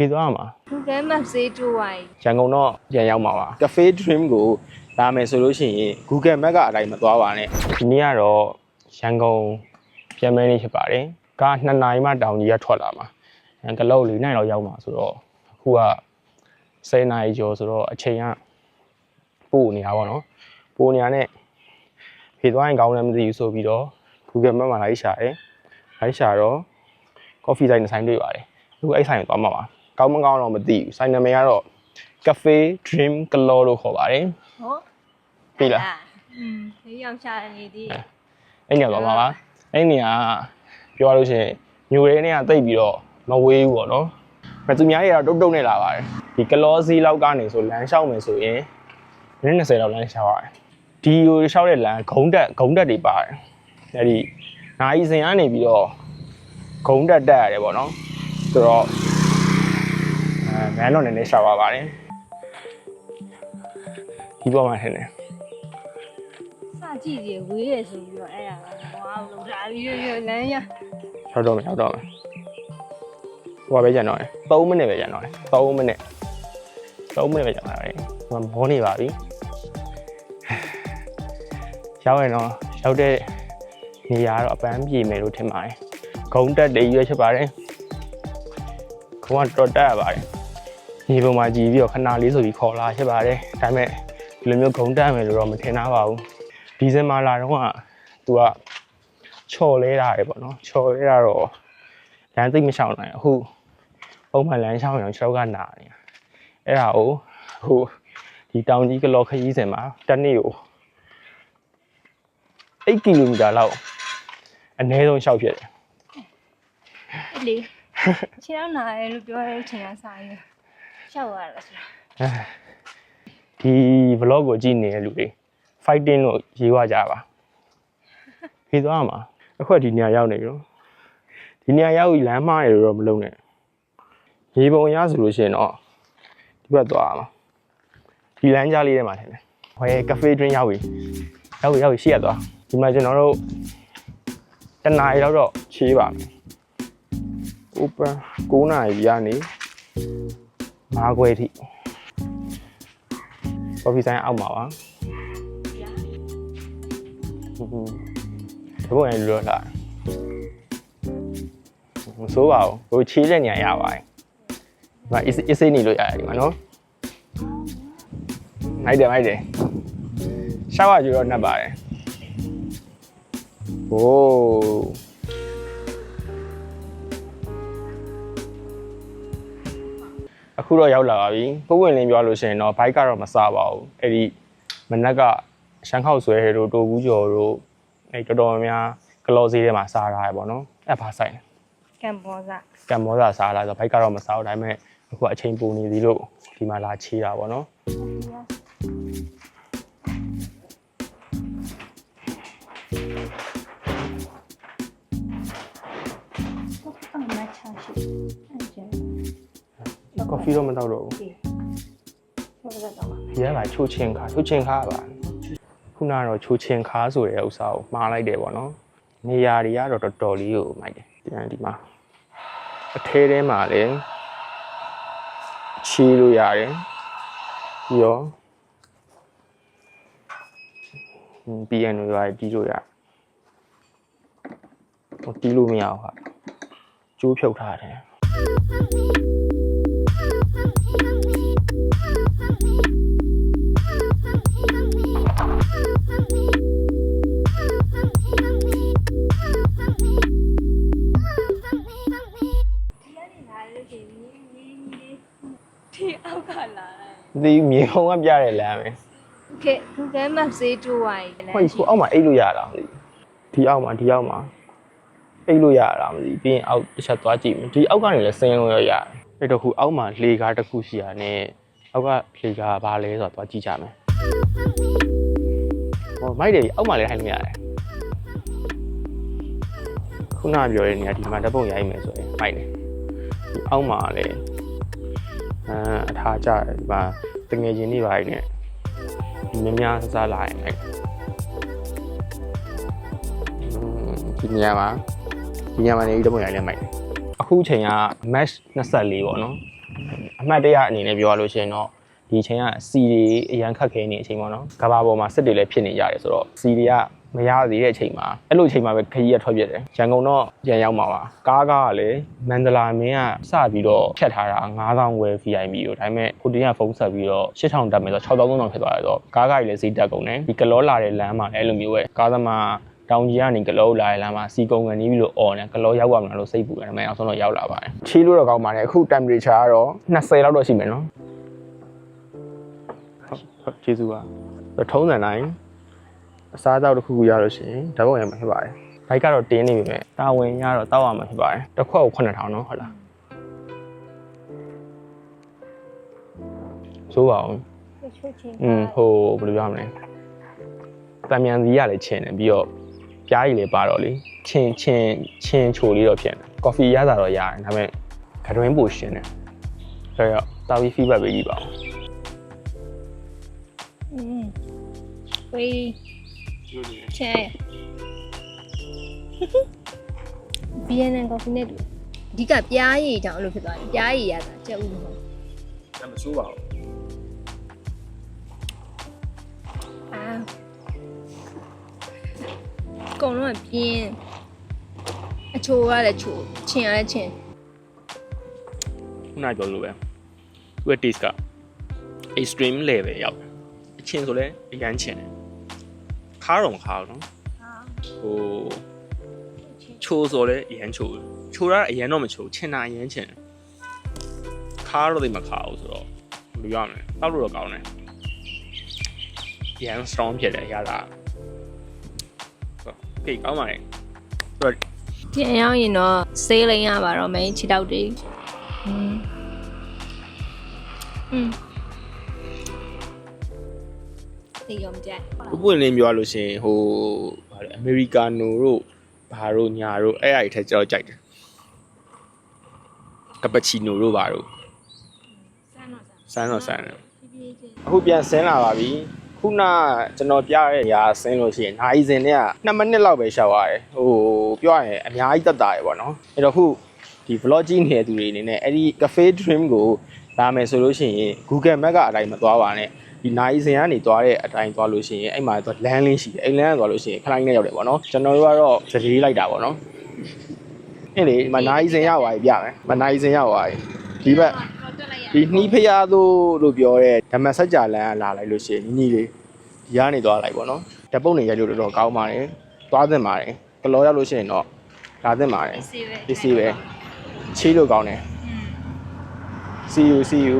ဖေးသွားမှာ Google Maps ဈေးတိုးသွားပြီ ရန်ကုန်တော့ပြန်ရောက်မှာပါ Cafe Dream ကိုလာမယ်ဆိုလို့ရှိရင် Google Map ကအတိုင်းမသွားပါနဲ့ဒီနေ့ကတော့ရန်ကုန်ပြန်မဲနေဖြစ်ပါတယ်ကား2နာရီမှတောင်ကြီးကထွက်လာမှာကလောက်4နိုင်လောက်ရောက်မှာဆိုတော့အခုက10နာရီကျော်ဆိုတော့အချိန်ကပို့နေတာပေါ့နော်ပို့နေရတဲ့ဖေးသွားရင်ကောင်းလည်းမသိဘူးဆိုပြီးတော့ Google Map မှာလိုက်ရှာတယ်လိုက်ရှာတော့ coffee ဆိုင်တစ်ဆိုင်တွေ့ပါတယ်အခုအဲ့ဆိုင်ကိုသွားမှာပါကောင်းမကောင်းတော့မသိဘူးဆိုင်နာမည်ကတော့ Cafe Dream Claw လို့ခေါ်ပါတယ်ဟုတ်ပြီလားဒီရောက်ရှာနေသေးအဲ့နေရာသွားမှာပါအဲ့နေရာပြောရလို့ရှိရင်ညိုရဲနေရာတိတ်ပြီးတော့မဝေးဘူးပေါ့နော်သူများတွေကတော့တုတ်နဲ့လာပါတယ်ဒီ Claw စီးလောက်ကနေဆိုလမ်းလျှောက်မယ်ဆိုရင်မိနစ်20လောက်လမ်းလျှောက်ရတယ်ဒီကိုလျှောက်တဲ့လမ်းဂုံတက်တွေပါတယ်အဲ့ဒီနိုင်စင်ကနေပြီးတော့ဂုံတက်ရတယ်ပေါ့နော်ဆိုတော့မန်းတော့နည်းနည်းရှာပါပါတယ်ဒီပေါ်မှာထင်တယ်စကြည့်ရဝေးရဆိုပြီးတော့အဲ့ဒါကဝါလုံးလာပြီးရလမ်းရရောက်တော့မယ်ဟိုကပဲကျန်တော့တယ်3မိနစ်ပဲကျန်တော့တယ်3မိနစ်ပဲကျန်တော့တယ်ဟိုမောနေပါပြီရောက်ရင်တော့ရောက်တဲ့နေရာတော့အပန်းပြေမယ်လို့ထင်ပါတယ်ဂုံတက်တွေရွေးချပါတယ်ဂုံကတော်တက်ရပါတယ်ဒီပုံမှာကြည့်ပြီးတော့ခဏလေးဆိုပြီးခေါ်လာဖြစ်ပါတယ်ဒါပေမဲ့ဒီလိုမျိုးဂုံတက်မယ်လို့တော့မထင်သားပါဘူးဒီဇင်ဘာလတော့ကသူကချော်လဲတာတယ်ပေါ့နော်ချော်လဲတာတော့လမ်းသိမရှောင်နိုင်အခုပုံမှန်လမ်းရှောင်ရင်6ကနာနေအဲ့ဒါကိုဟိုဒီတောင်ကြီးကလော်ခရီးစဉ်မှာတစ်နေ့ကို8ကီလိုမီတာလောက်အနည်းဆုံးရှောက်ဖြစ်တယ်အဲ့လေခြေထောက်နာတယ်လို့ပြောတဲ့အချိန်ကစားရရှောက်ရလားဆိုဒီ vlog ကိုကြည့်နေတဲ့လူတွေ fighting လို့ရေးသွားကြပါဖေးသွားမှာအခုဒီနေရာရောက်နေပြီနော်ဒီနေရာရောက်ပြီးလမ်းမှားတယ်လို့တော့မလုပ်နဲ့ရေပုံရဆိုလို့ရှိရင်တော့ဒီဘက်သွားမှာဒီလမ်းကြားလေးထဲမှာထင်တယ်ဟဲ cafe drink ရောက်ပြီရှေ့ရသွားဒီမှာကျွန်တော်တို့တနားရီတော့ချေးပါမယ် open 9နာရီကနေ5ခွဲထိ coffee ဆိုင်အောက်မှာပါဒီဘက်ရလို့လာမစိုးပါဘူးဟိုချေးတဲ့နေရာရပါတယ်ဒီမှာ easy နေလို့ရတယ်ဒီမှာနော်မိုက်တယ်ရှာဝါကျတော့နှက်ပါတယ်โอ้အခုတော့ရောက်လာပါပြီပုံဝင်လင်းပြောလို့ရှိရင်တော့ဘိုက်ကတော့မစားပါဘူးအဲ့ဒီမနက်ကရှမ်းခောက်ဆွဲတို့တိုဘူးကျော်တို့အဲ့တော်တော်များကလော်ဈေးထဲမှာစားထားရပေါ့နော်အဲ့ဘာဆိုင်ကံမောဇစားလာဆိုဘိုက်ကတော့မစားဘူးဒါပေမဲ့အခုအချိန်ပူနေပြီလို့ဒီမှာလာချေးတာပေါ့နော်coffee တော့မတောက်တော့ဘူးဒီကပါချိုးချင်းခါပါခုနကတော့ချိုးချင်းခါဆိုတဲ့ဥစ္စာကိုမှားလိုက်တယ်ပေါ့နော်နေရာတွေကတော့တော်တော်လေးကိုမိုက်တယ်ဒီမှာအထဲထဲမှာလည်းချီလို့ရတယ်ပြီးတော့PN တွေပါတီးလို့ရတယ်တီးလို့မရဘူးဟာကျိုးဖြုတ်ထားတယ်ဒီအောက်ကလာဒီမြေပုံကပြတဲ့လမ်းပဲကဲ Google Maps ဈေးတိုးသွားပြီဟိုအောက်မှာအိတ်လို့ရတာမသိဒီအောက်မှာအိတ်လို့ရတာမသိပြီးရင်အောက်တစ်ချက်သွားကြည့်မယ်ဒီအောက်ကနေလည်းဆင်းလို့ရတယ်အဲ့တော့ခုအောက်မှာလေကားတစ်ခုရှိရနဲ့အောက်ကလေကားဘာလဲဆိုတော့သွားကြည့်ကြမယ်ဟောမိုက်တယ်အောက်မှာလည်းထိုင်လို့ရတယ်ခုနပြောတဲ့နေရာဒီမှာဓာတ်ပုံရိုက်မယ်ဆိုရင်မိုက်တယ်ဒီအောက်မှာလည်းအထားကြတယ်ဒီမှာတငယ်ချင်းတွေပါနေများစားလာရင်ဒီနေရာမှာနေဒီဓာတ်ပုံရိုက်လဲမိုက်တယ်အခုချိန်က match 24ပေါ့နော် အမှတ်တရအနေနဲ့ပြောရလို့ရှိရင်တော့ဒီအချိန်ကစီတွေအရန်ခတ်ခဲနေအချိန်ပေါ့နော်ကဘာပေါ်မှာစစ်တွေလည်းဖြစ်နေကြတယ်ဆိုတော့စီတွေကမရသေးတဲ့အချိန်မှာအဲ့လိုအချိန်မှာပဲခကြီးရထွက်ပြတယ်ရန်ကုန်တော့ပြန်ရောက်မှာပါကားကလည်းမန္တလာမင်းကစပြီးတော့ဖြတ်ထားတာ9000ဝယ် VIP ကိုဒါပေမဲ့ခုတင်ကဖုန်းဆက်ပြီးတော့8000တက်မယ်ဆိုတော့6300ဖြစ်သွားတယ်ဆိုတော့ကားကြီးလည်းဈေးတက်ကုန်တယ်ဒီကလောလာတဲ့လမ်းမှာလည်းအဲ့လိုမျိုးပဲကားသမားတောင်ကြီးကနေကလောလာတဲ့လမ်းမှာစီကုံကနေပြီးတော့အော်နေကလောရောက်ပါမလားလို့စိတ်ပူတယ်ဒါပေမဲ့အောင်ဆုံးတော့ရောက်လာပါတယ်ချီးလို့တော့ကောင်းပါတယ်အခု temperature ကတော့20လောက်တော့ရှိမယ်နော်ဟုတ်ကျေးဇူးပါထုံးစံတိုင်းအစားအသောက်တစ်ခုခုရလို့ရှိရင်ဓာတ်ပုံရမှာဖြစ်ပါတယ်။ဘိုက်ကတော့တင်းနေပြီပဲ။တာဝန်ရတော့တောက်ရမှာဖြစ်ပါတယ်။တစ်ခွက်ကို9000နော်ဟုတ်လား။ဆိုပါအောင်။ဟိုဘယ်လိုပြောမလဲ။တံမြန်စီရလည်းချင်းတယ်ပြီးတော့ပြားကြီးလည်းပါတော့လေ။ချင်းချိုလေးတော့ဖြစ်တယ်။ coffee ရတာတော့ရတယ်ဒါပေမဲ့ခတွင်းပိုရှင်းတယ်။ဆိုတော့တာဝီ feedback ပေးကြည့်ပါဦး။ဝေးချဲBNN coffee နဲ့တူအဓိကပြားရည်ကြောင့်အဲ့လိုဖြစ်သွားတယ်ပြားရည်ရတာကြက်ဥမဟုတ်ဒါမဆိုးပါဘူးအကုန်လုံးကပြင်းအချိုးရလည်းချိုးချင်းရလည်းချင်းခုနကပြောလို့ပဲသူ့ရဲ့ taste က extreme level ရောက်တယ်အချင်းဆိုလဲအရန်ချင်းတယ်ခါတော့မခါဘူးနော်ဟိုချိုးဆိုလဲအရန်ချိုးချိုးရအရန်တော့မချိုးချင်တာအရန်ချင်ခါတော့တိတ်မခါဘူးဆိုတော့ဘယ်လိုရမလဲတောက်လို့တော့ကောင်းတယ်အရန် strong ဖြစ်တယ်ရတာโอเคကောင်းပါလေဒီအရောက်ရင်တော့ဆေးလိမ်းရပါတော့မယ်ခြေထောက်တွေဒီရောမကြပွင့်လင်းပြောရလို့ရှိရင်ဟိုဗါလဲအမေရိကာနိုတို့ဘာတို့ညာတို့အဲ့အရာတွေထက်ကျွန်တော်ကြိုက်တယ်ကပချီနိုတို့ဘာတို့စမ်းတော့အခုပြန်ဆင်းလာပါပြီခုနကျွန်တော်ပြတဲ့ຢာဆင်းလို့ရှိရင်နိုင်စင်နဲ့က2မိနစ်လောက်ပဲရှောက်ရတယ်ဟိုပြောရရင်အများကြီးတက်တာရယ်ပေါ့နော်အဲ့တော့ခုဒီ vlog ကြည့်နေတဲ့သူတွေအနေနဲ့အဲ့ဒီ cafe dream ကိုလာမယ်ဆိုလို့ရှိရင် Google Map ကအတိုင်းမသွားပါနဲ့ဒီနိုင်စင်ကနေသွားတဲ့အတိုင်းသွားလို့ရှိရင်အဲ့မှာတော့လမ်းလေးရှိတယ်အဲ့လမ်းကသွားလို့ရှိရင်ခလိုင်းနဲ့ရောက်တယ်ပေါ့နော်ကျွန်တော်တို့ကတော့စတေးလိုက်တာပေါ့နော်အဲ့လေမနိုင်စင်ရောက်သွားပြီပြမယ်မနိုင်စင်ရောက်သွားပြီဒီဘက်ဒီနှီးဖျားသို့လို့ပြောတဲ့ဓမ္မစကြာလမ်းကလာလိုက်လို့ရှိရင်ညီလေးဒီကနေသွားလိုက်ပေါ့နော်ဓာတ်ပုံတွေရိုက်လို့တော့ကောင်းပါတယ်သွားသင့်ပါတယ်ကလောရောက်လို့ရှိရင်တော့လာသင့်ပါတယ်ပစ္စည်းပဲချေးလို့ကောင်းတယ်see you